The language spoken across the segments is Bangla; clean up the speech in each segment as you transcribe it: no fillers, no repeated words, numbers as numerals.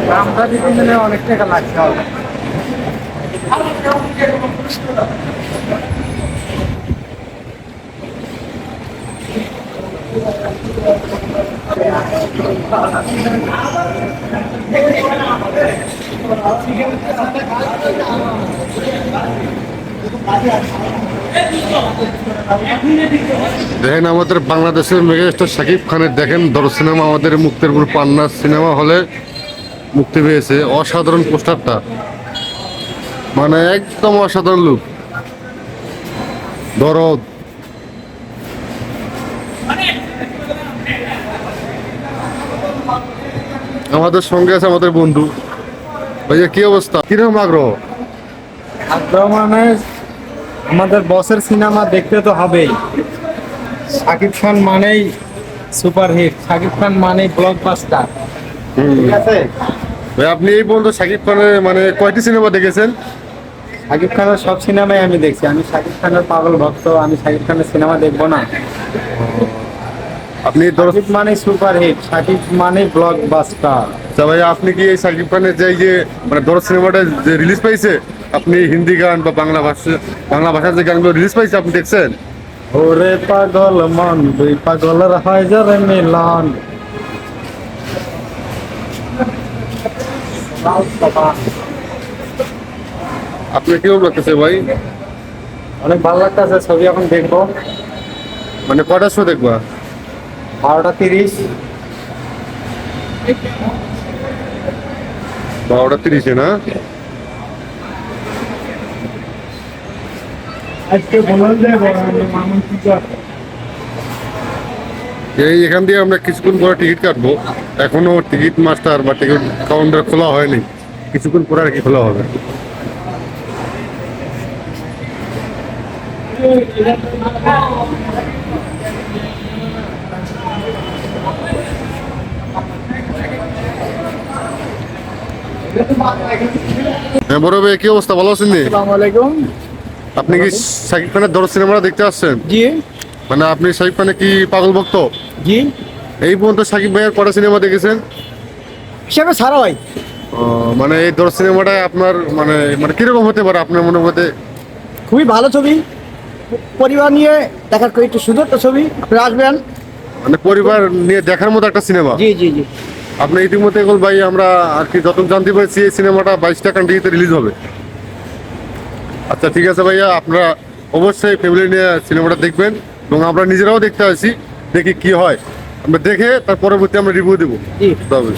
দামটা দিতে গেলে অনেক টাকা লাগছে। দেখেন আমাদের বাংলাদেশের মেগাস্টার শাকিব খানের দেখেন দরদ সিনেমা আমাদের মুক্তিরপুর পান্না সিনেমা হলে মুক্তি পেয়েছে। অসাধারণ পোস্টারটা, মানে একদম অসাধারণ লুক। দরদ আমাদের সঙ্গে আছে আমাদের বন্ধু। ভাইয়া কি অবস্থা, কিরকম আগ্রহ? আগ্রহ মানে আমাদের বসের সিনেমা দেখতে তো হবেই। শাকিব খান মানেই সুপারহিট, শাকিব খান মানেই ব্লকবাস্টার। ঠিক আছে ভাই আপনি এই পর্যন্ত শাকিব খানের মানে কয়টি সিনেমা দেখেছেন? শাকিব খানের সব সিনেমাই আমি দেখছি। আমি শাকিব খানের পাগল ভক্ত। আমি শাকিব খানের সিনেমা দেখবো না? আপনি শাকিব মানে সুপারহিট, শাকিব মানে ব্লকবাস্টার। আচ্ছা ভাই, আপনি কি এই শাকিব খানের যে মানে দরদ সিনেমাটা যে রিলিজ পাইছে, আপনি হিন্দি গান বা বাংলা ভাষার যে গানগুলো রিলিজ পাইছে আপনি দেখছেন? ওরে পাগল মন, দুই পাগলের হয় যারে মিলন। আপনি কিরকম লাগতেছে ভাই? অনেক ভালো লাগতেছে। ছবি এখন দেখবো মানে কটার শো দেখবা? 12:30। 12:30 না? আজকে বলে দেবো এখান দিয়ে আমরা কিছুক্ষণ পরে টিকিট কাটবো। এখনো টিকিট মাস্টার বা টিকিট কাউন্টার খোলা হয়নি, কিছুক্ষণ পরে আর কি খোলা হবে। হ্যাঁ বড় ভাই, কি অবস্থা, ভালো আছেন? আসসালামু আলাইকুম। আপনি কি শাকিব খানের দরদ সিনেমাটা দেখতে আসছেন? জি মানে আপনি শাকিব খানের কি পাগল ভক্ত? জি এই পর্যন্ত শাকিব ভাইয়ের কটা সিনেমা দেখেছেন? হিসাবে ছাড়া হয়। মানে এই দরদ সিনেমাটায় আপনার মানে মানে কিরকম হতে পারে আপনার মনের মধ্যে? খুবই ভালো ছবি, পরিবার নিয়ে দেখার একটু সুন্দর একটা ছবি। আপনারা আসবেন। মানে পরিবার নিয়ে দেখার মতো একটা সিনেমা। জি জি জি। আপনি ইতিমধ্যে বল ভাই, আমরা আর কি যত জানতে পারছি এই সিনেমাটা 22টা কান্ট্রিতে রিলিজ হবে। আচ্ছা ঠিক আছে ভাইয়া, আপনারা অবশ্যই ফ্যামিলি নিয়ে সিনেমাটা দেখবেন এবং আমরা নিজেরাও দেখতে আসি, দেখি কি হয়। আমরা দেখে তার পরবর্তী আমরা রিভিউ দেবো। জি। তবে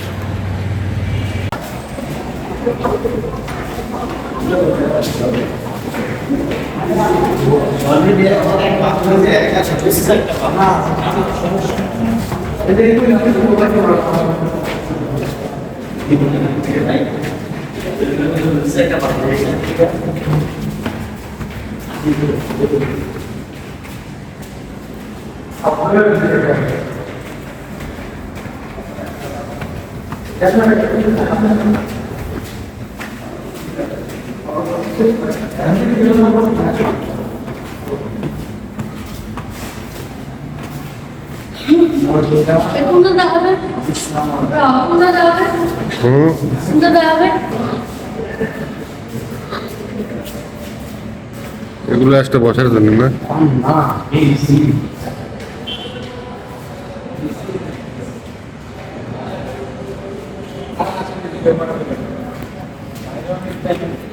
কোনটা দেওয়া হবে? কোনটা দেওয়া হবে? কোনটা দেওয়া হবে? এগুলো একটা বসার জন্য না? Thank you.